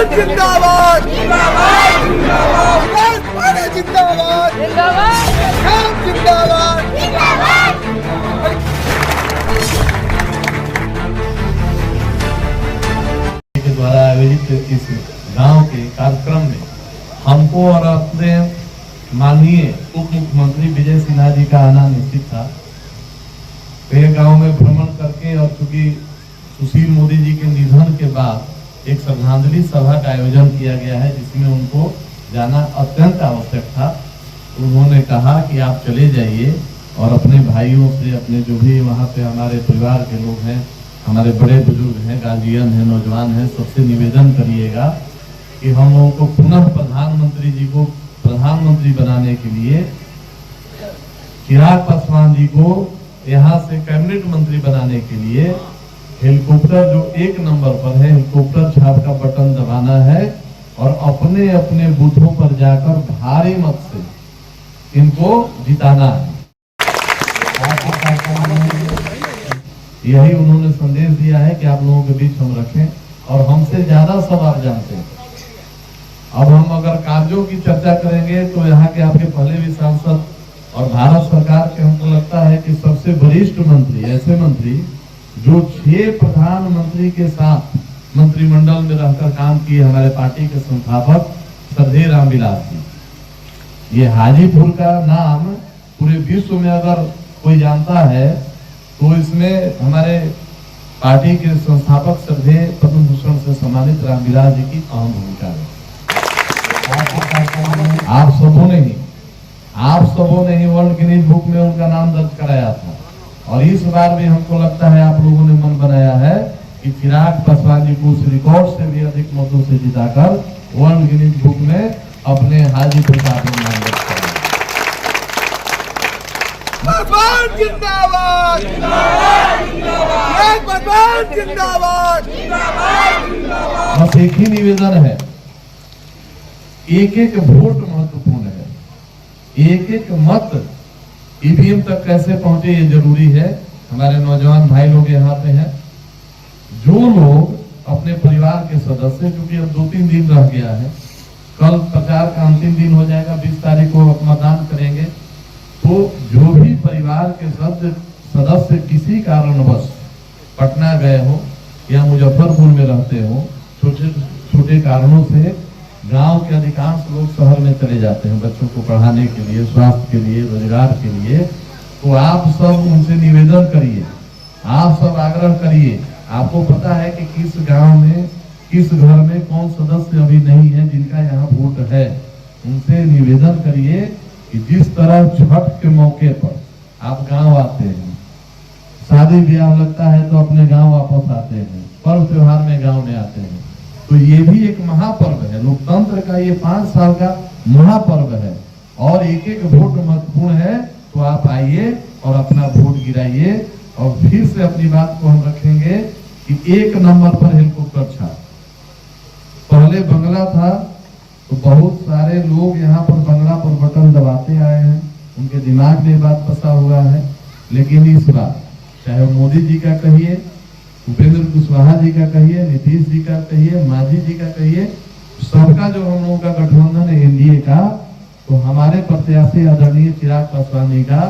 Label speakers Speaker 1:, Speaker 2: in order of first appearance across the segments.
Speaker 1: जिंदाबाद जिंदाबाद जिंदाबाद
Speaker 2: के द्वारा आयोजित इस गांव के कार्यक्रम में हमको और अपने माननीय उप मुख्यमंत्री विजय सिन्हा जी का आना निश्चित था। ये गांव में भ्रमण करके और चूंकि सुशील मोदी जी के निधन के बाद एक श्रद्धांजलि सभा का आयोजन किया गया है जिसमें उनको जाना अत्यंत आवश्यक था। उन्होंने कहा कि आप चले जाइए और अपने भाइयों से, अपने जो भी वहाँ पे हमारे परिवार के लोग हैं, हमारे बड़े बुजुर्ग हैं, गार्जियन हैं, नौजवान हैं, सबसे निवेदन करिएगा कि हम लोगों को पुनः प्रधानमंत्री जी को प्रधानमंत्री बनाने के लिए चिराग पासवान जी को यहाँ से कैबिनेट मंत्री बनाने के लिए हेलीकॉप्टर जो 1 नंबर पर है, हेलीकॉप्टर छाप का बटन दबाना है और अपने अपने बूथों पर जाकर भारी मत से इनको जिताना है। यही उन्होंने संदेश दिया है कि आप लोगों के बीच हम रखें और हमसे ज्यादा सब आप जानते हैं। अब हम अगर कार्यों की चर्चा करेंगे तो यहाँ के आपके पहले भी सांसद और भारत सरकार के हमको लगता है कि सबसे वरिष्ठ मंत्री, ऐसे मंत्री जो 6 प्रधानमंत्री के साथ मंत्रिमंडल में रहकर काम किए, हमारे पार्टी के संस्थापक श्रद्धेय रामविलास जी। ये हाजीपुर का नाम पूरे विश्व में अगर कोई जानता है तो इसमें हमारे पार्टी के संस्थापक श्रद्धेय पद्म भूषण से सम्मानित रामविलास जी की अहम भूमिका है। आप सबों ने ही वर्ल्ड गिनीज बुक में उनका नाम दर्ज कराया था और इस बार भी हमको लगता है आप लोगों ने मन बनाया है कि चिराग पासवान जी को उस रिकॉर्ड से भी अधिक मतों से जिताकर वर्ल्ड गिनीज बुक में अपने हाजीपुर का नाम दर्ज कराया।
Speaker 1: जिंदाबाद जिंदाबाद जिंदाबाद।
Speaker 2: बस एक ही निवेदन है, एक वोट महत्वपूर्ण है, एक मत ईवीएम तक कैसे पहुंचे ये जरूरी है। हमारे नौजवान भाई लोग यहाँ पे हैं, जो लोग अपने परिवार के सदस्य, क्योंकि अब 2-3 दिन रह गया है, कल प्रचार का अंतिम दिन हो जाएगा, 20 तारीख को मतदान करेंगे, तो जो भी परिवार के सदस्य किसी कारणवश पटना गए हो या मुजफ्फरपुर में रहते हो, छोटे छोटे कारणों से गांव के अधिकांश लोग शहर में चले जाते हैं बच्चों को पढ़ाने के लिए, स्वास्थ्य के लिए, रोजगार के लिए, तो आप सब उनसे निवेदन करिए, आप सब आग्रह करिए। आपको पता है कि किस गांव में, किस घर में कौन सदस्य अभी नहीं है जिनका यहाँ वोट है। उनसे निवेदन करिए कि जिस तरह छठ के मौके पर आप गांव आते हैं, शादी ब्याह लगता है तो अपने गांव वापस आते हैं, पर्व त्योहार में गांव में आते हैं, तो ये भी एक महापर्व है। लोकतंत्र का ये 5 साल का महापर्व है और एक वोट महत्वपूर्ण है। तो आप आइए और अपना वोट गिराइए और फिर से अपनी बात को हम रखेंगे कि 1 नंबर पर हेलीकॉप्टर छाप। पहले बंगला था तो बहुत सारे लोग यहाँ पर बंगला पर बटन दबाते आए हैं, उनके दिमाग में बात फंसा हुआ है। लेकिन इस बार चाहे मोदी जी का कहिए, उपेंद्र कुशवाहा जी का कहिए, नीतीश जी का कहिए, मांझी जी का कहिए, सबका जो हम लोगों का गठबंधन है एनडीए का, तो हमारे प्रत्याशी आदरणीय चिराग पासवान जी का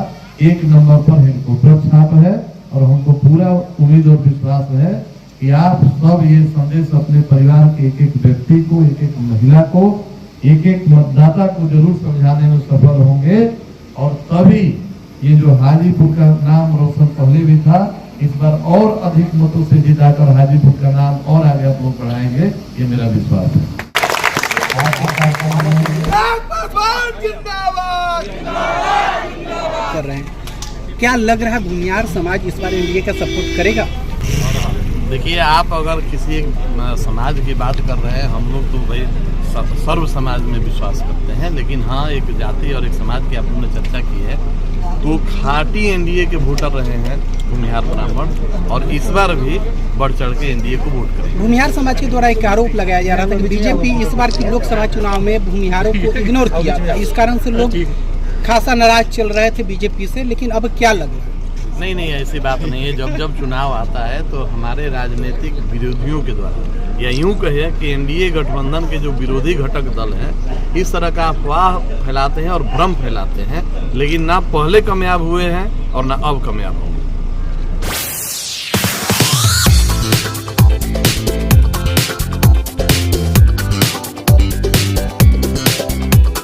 Speaker 2: 1 नंबर पर हेलीकॉप्टर छाप है। और हमको पूरा उम्मीद और विश्वास है कि आप सब ये संदेश अपने परिवार के एक व्यक्ति को, एक महिला को, एक मतदाता को जरूर समझाने में सफल होंगे और तभी ये जो हाजीपुर का नाम रोशन पहले भी था, इस बार और अधिक मतों से जिताकर हाजीपुर का नाम और आगे आप लोग बढ़ाएंगे, ये मेरा विश्वास है।
Speaker 3: कर रहे हैं, क्या लग रहा है भूमिहार समाज इस बार एनडीए का सपोर्ट करेगा?
Speaker 4: देखिए, आप अगर किसी एक समाज की बात कर रहे हैं, हम लोग तो भाई सर्व समाज में विश्वास करते हैं, लेकिन हाँ, एक जाति और एक समाज की आपने चर्चा की है, तो खाटी एनडीए के वोटर रहे हैं भूमिहार ब्राह्मण और इस बार भी बढ़ चढ़ के एनडीए को वोट करेंगे।
Speaker 3: भूमिहार समाज के द्वारा एक आरोप लगाया जा रहा था कि बीजेपी इस बार की लोकसभा चुनाव में भूमिहारों को इग्नोर किया था, इस कारण से लोग खासा नाराज चल रहे थे बीजेपी से, लेकिन अब क्या लग रहा है?
Speaker 4: नहीं, ऐसी बात नहीं है। जब चुनाव आता है तो हमारे राजनीतिक विरोधियों के द्वारा या यूं कहे कि एनडीए गठबंधन के जो विरोधी घटक दल हैं इस तरह का अफवाह फैलाते हैं और भ्रम फैलाते हैं, लेकिन ना पहले कामयाब हुए हैं और ना अब कामयाब होंगे।